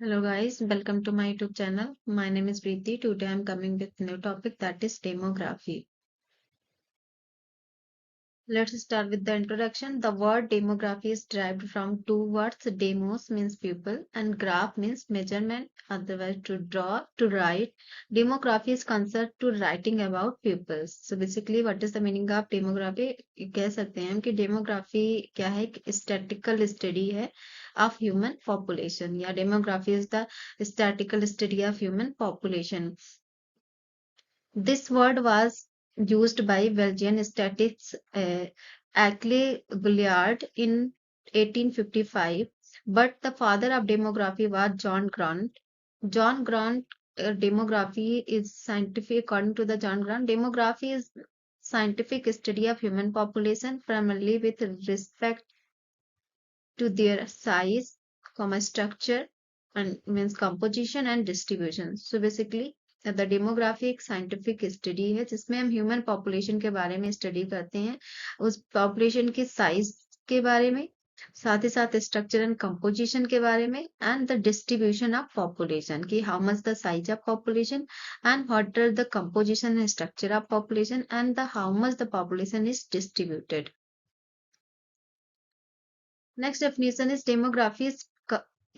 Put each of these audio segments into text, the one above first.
Hello guys, welcome to my YouTube channel. My name is Preeti. Today I'm coming with new topic that is demography. Let's start with the introduction. The word demography is derived from two words. Demos means people and graph means measurement, otherwise to draw, to write. Demography is concerned to writing about pupils. So basically what is the meaning of demography? कह सकते हैं हम कि demography क्या है? Statistical study है of human population या demography is the statistical study of human population. This word was used by Belgian statist Ackley Gouliard in 1855, but the father of demography was John Grant. John Grant demography is scientific. According to the John Grant, demography is scientific study of human population, primarily with respect to their size, structure, and means composition and distribution. So basically, the demography एक scientific study है जिसमें हम human population के बारे में study करते हैं, उस पॉपुलेशन की साइज के बारे में, साथ ही साथ स्ट्रक्चर एंड कंपोजिशन के बारे में and the distribution of population की how much the size of population and what are the composition and structure of population and the how much the population is distributed. Next definition is demography is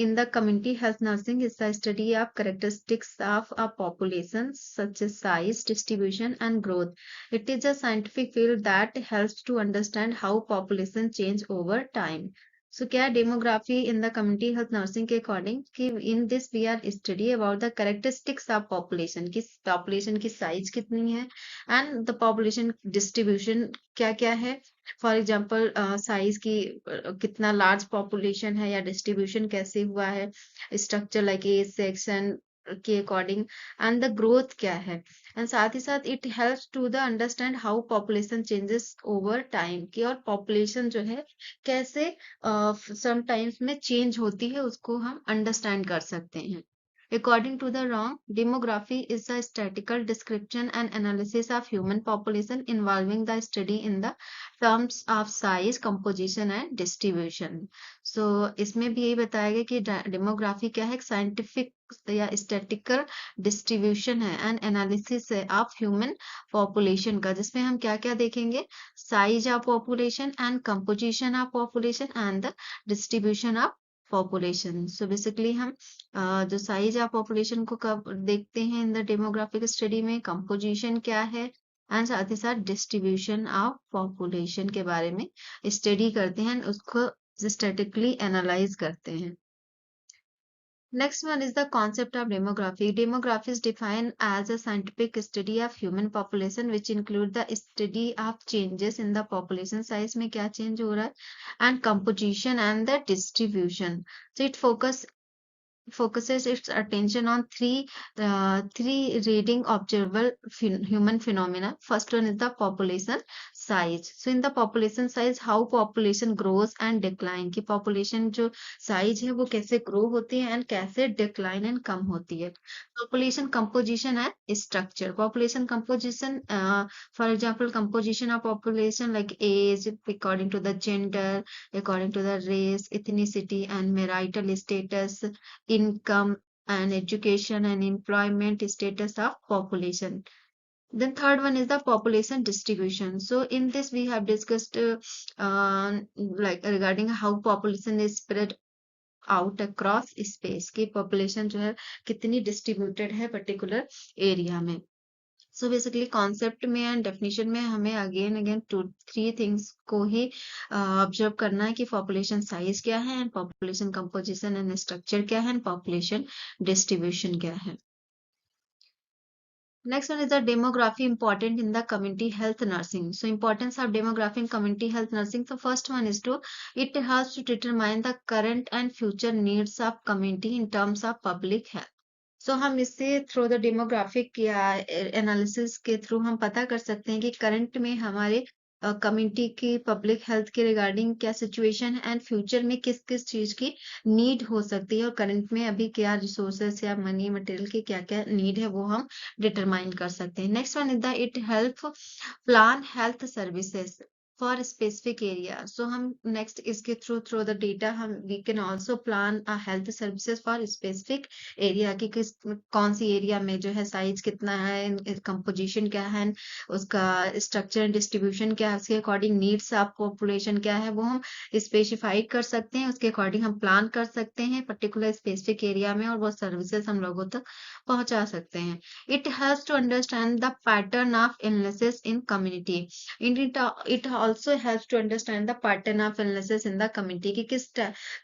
in the community health nursing is the study of characteristics of a population such as size, distribution, and growth. It is a scientific field that helps to understand how population change over time. So क्या demography in the community health nursing के according कि in this we are study about the characteristics of population कि population की size कितनी है and the population distribution क्या क्या है. फॉर एग्जाम्पल साइज की कितना लार्ज पॉपुलेशन है या डिस्ट्रीब्यूशन कैसे हुआ है, स्ट्रक्चर लाइक एज सेक्शन के अकॉर्डिंग एंड द ग्रोथ क्या है. एंड साथ ही साथ it helps to the understand how population changes over time की और पॉपुलेशन जो है कैसे सम टाइम्स में चेंज होती है उसको हम अंडरस्टैंड कर सकते हैं. According to the Wrong, demography is a statistical description and analysis of human population involving the study in the terms of size, composition and distribution. So इसमें भी यही बताया गया कि डेमोग्राफी क्या है, एक साइंटिफिक या स्टैटिकल डिस्ट्रीब्यूशन है एंड एनालिसिस है ऑफ ह्यूमन पॉपुलेशन का, जिसमें हम क्या क्या देखेंगे, size of population and composition of population and the distribution of population. So basically हम जो साइज ऑफ पॉपुलेशन को कब देखते हैं इन द डेमोग्राफिक स्टडी में, कंपोजिशन क्या है एंड साथ ही साथ डिस्ट्रीब्यूशन ऑफ पॉपुलेशन के बारे में स्टडी करते हैं, उसको सिस्टेटिकली एनालाइज करते हैं. Next one is the concept of demography. Demography is defined as a scientific study of human population which include the study of changes in the population size में क्या change हो रहा है and composition and the distribution. So it focuses its attention on three reading observable human phenomena. First one is the population size. So in the population size, how population grows and decline की population जो size है वो कैसे grow होती है and कैसे decline and कम होती है. Population composition and structure. Population composition, for example, composition of population like age according to the gender, according to the race, ethnicity and marital status, income and education and employment status of population. Then third one is the population distribution. So in this we have discussed like regarding how population is spread out across space की population जो है कितनी distributed है particular area में. So basically concept में and definition में हमें again to three things को ही ऑब्जर्व करना है कि पॉपुलेशन साइज क्या है and population composition and structure क्या है एंड पॉपुलेशन डिस्ट्रीब्यूशन क्या है. Next one is the demography important in the community health nursing. So importance of demography in community health nursing. So first one is to it helps to determine the current and future needs of community in terms of public health. सो हम इससे through the demographic या analysis के through हम पता कर सकते हैं कि करंट में हमारे कम्युनिटी की पब्लिक हेल्थ के रिगार्डिंग क्या सिचुएशन है एंड फ्यूचर में किस किस चीज की नीड हो सकती है और करंट में अभी क्या रिसोर्सेस या मनी मटेरियल की क्या क्या नीड है वो हम डिटरमाइन कर सकते हैं. Next one is the it help plan health services. for a specific area. So हम next इसके through the data हम we can also plan a health services for specific area कि किस कौन सी area में जो है size कितना है, composition क्या है, उसका structure and distribution क्या है, उसके according needs of population क्या है, वो हम specify कर सकते हैं, उसके according हम plan कर सकते हैं particular specific area में, और वो services हम लोगों तक पहुंचा सकते हैं. It helps to understand the pattern of illnesses in community. It also helps to understand the pattern of illnesses in the community कि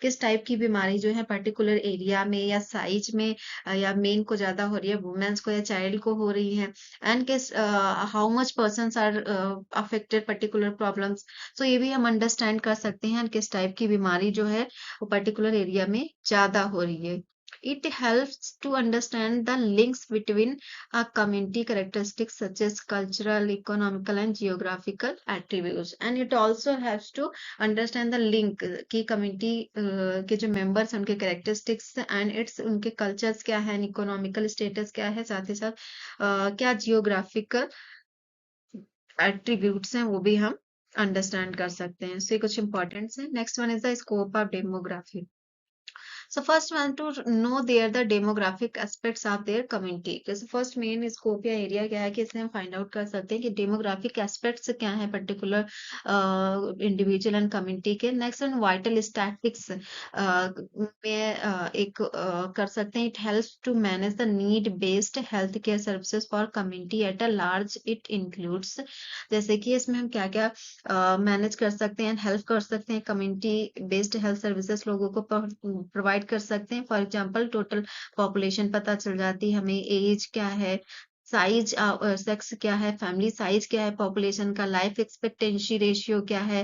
किस टाइप की बीमारी जो है पर्टिकुलर एरिया में या साइज में या मेन को ज्यादा हो रही है, वुमेन्स को या चाइल्ड को हो रही है, एंड किस how much persons are affected particular problems. So ये भी हम अंडरस्टैंड कर सकते हैं किस टाइप की बीमारी जो है वो पर्टिकुलर एरिया में ज्यादा हो रही है. It helps to understand the links between a community characteristics such as cultural, economical, and geographical attributes. And it also helps to understand the link कि community के जो members हैं उनके characteristics and its उनके cultures क्या है, economical status क्या है, साथ ही साथ क्या geographical attributes हैं वो भी हम understand कर सकते हैं. So ये कुछ importance है. Next one is the scope of demography. So first one to know their the demographic aspects of their community. जैसे first main scope या area क्या है कि इससे हम find out कर सकते हैं कि demographic aspects क्या है particular individual and community के. Next one vital statistics में एक कर सकते हैं. It helps to manage the need based health care services for community at a large. It includes जैसे कि इसमें हम क्या क्या मैनेज कर सकते हैं, हेल्प कर सकते हैं, कम्युनिटी बेस्ड हेल्थ सर्विसेज लोगों को प्रोवाइड कर सकते हैं. फॉर एग्जांपल टोटल पॉपुलेशन पता चल जाती है हमें, एज क्या है, साइज सेक्स क्या है, फैमिली साइज क्या है, पॉपुलेशन का लाइफ एक्सपेक्टेंसी रेशियो क्या है,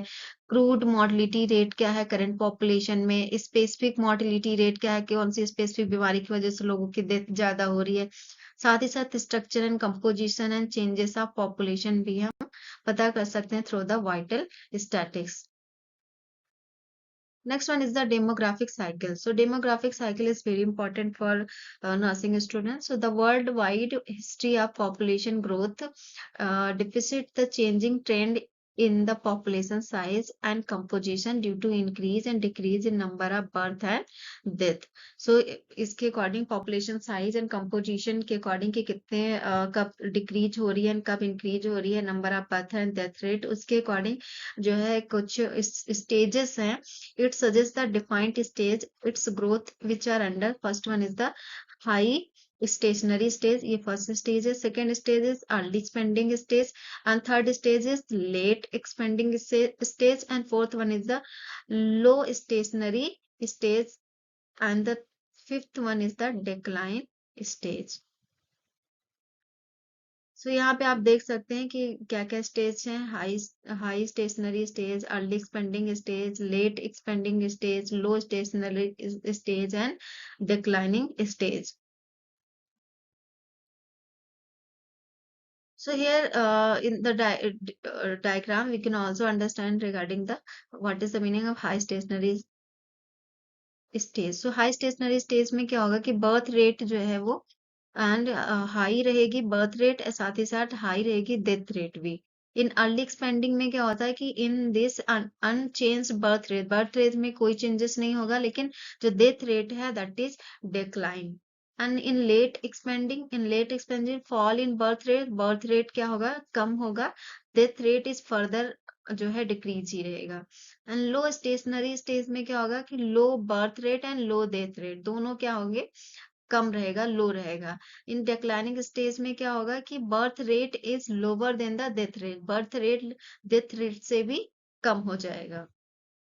क्रूड मोर्टिलिटी रेट क्या है करंट पॉपुलेशन में, स्पेसिफिक मोर्टिलिटी रेट क्या है, कौन सी स्पेसिफिक बीमारी की वजह से लोगों की डेथ ज्यादा हो रही है. साथ ही साथ structure and composition and changes of population भी हम पता कर सकते हैं through the vital statics. Next one is the demographic cycle. So demographic cycle is very important for nursing students. So the worldwide history of population growth deficit the changing trend in the population size and composition due to increase and decrease in number of birth and death. So इसके according population size and composition के according कि कितने कब decrease हो रही है कब increase हो रही है number of birth and death rate, उसके according जो है कुछ stages हैं. It suggests the defined stage, its growth, which are under. First one is the high stationary stage. ये first stage है. Second stage is early expanding stage, and third stage is late expanding stage, and fourth one is the low stationary stage, and the fifth one is the decline stage. सो यहाँ पे आप देख सकते हैं कि क्या क्या स्टेज हैं. High stationary stage, early expanding stage, late expanding stage, low stationary stage and declining stage. So here in the diagram we can also understand regarding the what is the meaning of high stationary stage. So high stationary stage में क्या होगा कि birth rate जो है वो and high रहेगी birth rate, साथ ही साथ हाई रहेगी डेथ रेट भी. इन अर्ली एक्सपेंडिंग में क्या होता है कि in this unchange birth rate में कोई चेंजेस नहीं होगा, लेकिन जो डेथ रेट है that is decline. And in late expanding fall in birth rate क्या होगा, कम होगा, डेथ रेट इज फर्दर जो है डिक्रीज ही रहेगा. एंड लो स्टेशनरी स्टेज में क्या होगा कि low birth rate and low death rate दोनों क्या होंगे, कम रहेगा, लो रहेगा. इन डिक्लाइनिंग स्टेज में क्या होगा कि birth rate is lower than the death rate, birth rate death rate से भी कम हो जाएगा.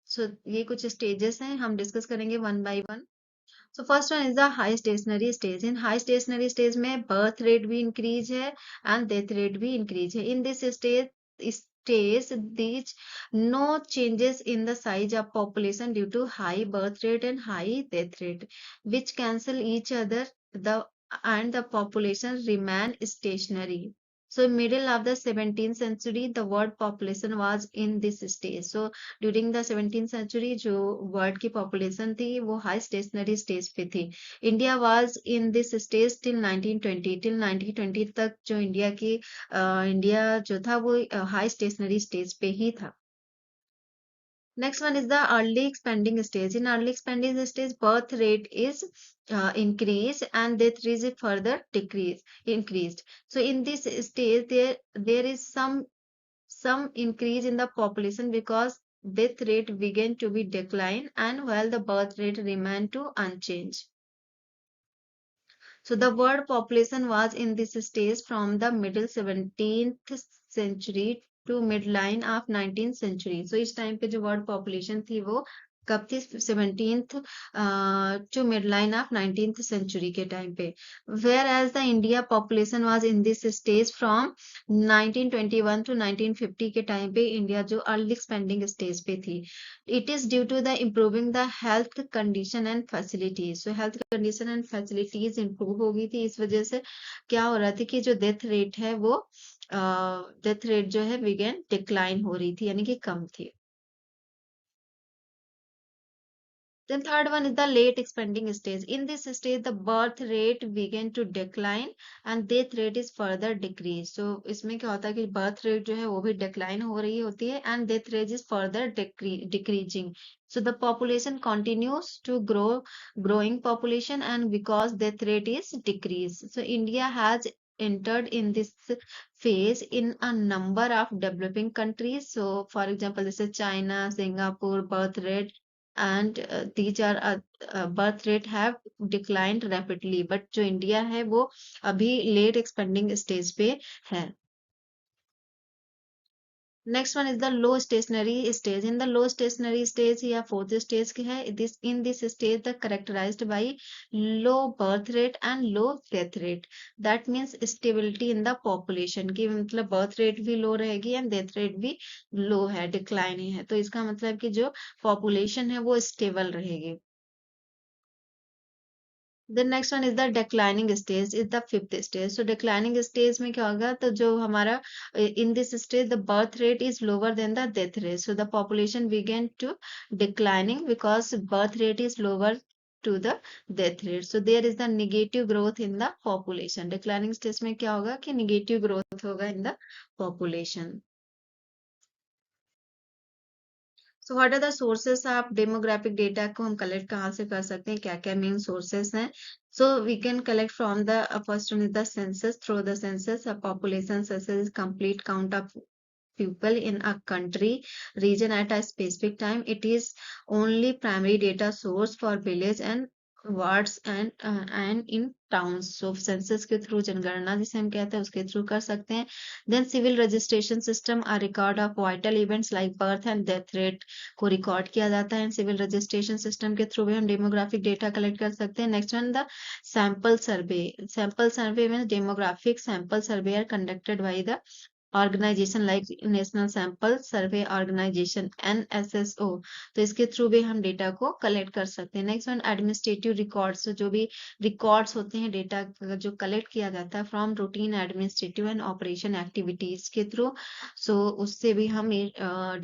सो ये कुछ स्टेजेस हैं, हम डिस्कस करेंगे one by one. So first one is the high stationary stage. In high stationary stage में बर्थ रेट भी इंक्रीज है एंड डेथ रेट भी इंक्रीज है. In this stage these no changes in the size of population due to high birth rate and high death rate which cancel each other, the and the population remain stationary. So middle of the 17th century the world population was in this stage. So during the 17th century जो world की population थी वो high stationary stage पे थी. India was in this stage till 1920. till 1920 तक जो India जो था वो हाई स्टेशनरी स्टेज पे ही था. Next one is the early expanding stage. In early expanding stage, birth rate is increased and death rate is further increased. So in this stage, there is some increase in the population because death rate began to be decline and while the birth rate remained to unchanged. So the world population was in this stage from the middle 17th century to midline of 19th century. So इस time पे जो world population थी वो कब थी 17th to midline of 19th century के time पे. Whereas the India population was in this stage from 1921 to 1950 के टाइम पे इंडिया जो अर्ली एक्सपेंडिंग स्टेज पे थी. It is due to the improving the health condition and facilities. So health condition and facilities improve हो गई थी. इस वजह से क्या हो रहा था कि जो डेथ रेट है वो डेथ रेट जो है बिगेन डिक्लाइन हो रही थी यानी कि कम थी. Then third one is the late expanding stage. In this stage, the birth rate began to decline and death rate is further decreased. So इसमें क्या होता है कि birth rate जो है वो भी decline हो रही होती है and death rate is further decreasing. So the population continues to growing population and because death rate is decreased. So India has entered in this phase in a number of developing countries. So for example, this is China, Singapore, birth rate and these are birth rate have declined rapidly but जो India है वो अभी late expanding stage पे है. Next one is the low stationary stage. In the low stationary stage या fourth stage की है this in this stage the characterized by low birth rate and low death rate. That means stability in the population की मतलब birth rate भी low रहेगी and death rate भी low है declining है. तो इसका मतलब कि जो population है वो stable रहेगी. The next one is the declining stage is the fifth stage. So declining stage में क्या होगा तो जो हमारा in this stage the birth rate is lower than the death rate. So the population began to declining because birth rate is lower to the death rate. So there is the negative growth in the population. Declining stage में क्या होगा कि negative growth होगा in the population. So what are the sources of demographic data को हम collect कहाँ से कर सकते हैं क्या क्या मेन सोर्सेस हैं so we can collect from the first one is the census through the census population census is complete count of people in a country region at a specific time. It is only primary data source for village and wards and in towns. So census के through जनगणना जिसे हम कहते हैं उसके through कर सकते हैं. Then civil registration system a record of vital events like birth and death rate को रिकॉर्ड किया जाता है. सिविल रजिस्ट्रेशन सिस्टम के थ्रू भी हम डेमोग्राफिक डेटा कलेक्ट कर सकते हैं. Next one the sample survey. Sample survey means demographic sample survey are conducted by the organisation like national sample survey organisation NSSO. तो इसके थ्रू भी हम डेटा को कलेक्ट कर सकते हैं. Next one administrative records. जो भी रिकॉर्ड्स होते हैं डेटा जो कलेक्ट किया जाता है from routine administrative and operation activities के थ्रू. सो उससे भी हम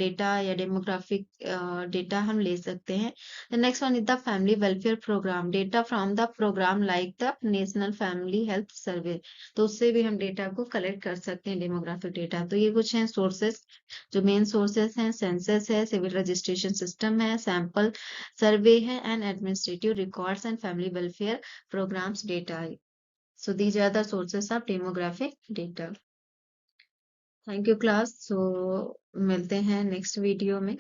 डेटा या डेमोग्राफिक डेटा हम ले सकते हैं. Next one is the family welfare programme. Data from the programme like the national family health survey. तो उससे भी हम डेटा को कलेक्ट कर सकते हैं डेमोग्राफिक डेटा. तो ये कुछ हैं सोर्सेस जो मेन सोर्सेस हैं. सेंसस है, सिविल रजिस्ट्रेशन सिस्टम है, सैंपल सर्वे है and administrative records and family welfare programmes data. So these are the sources of demographic data. Thank you class. So मिलते हैं नेक्स्ट वीडियो में.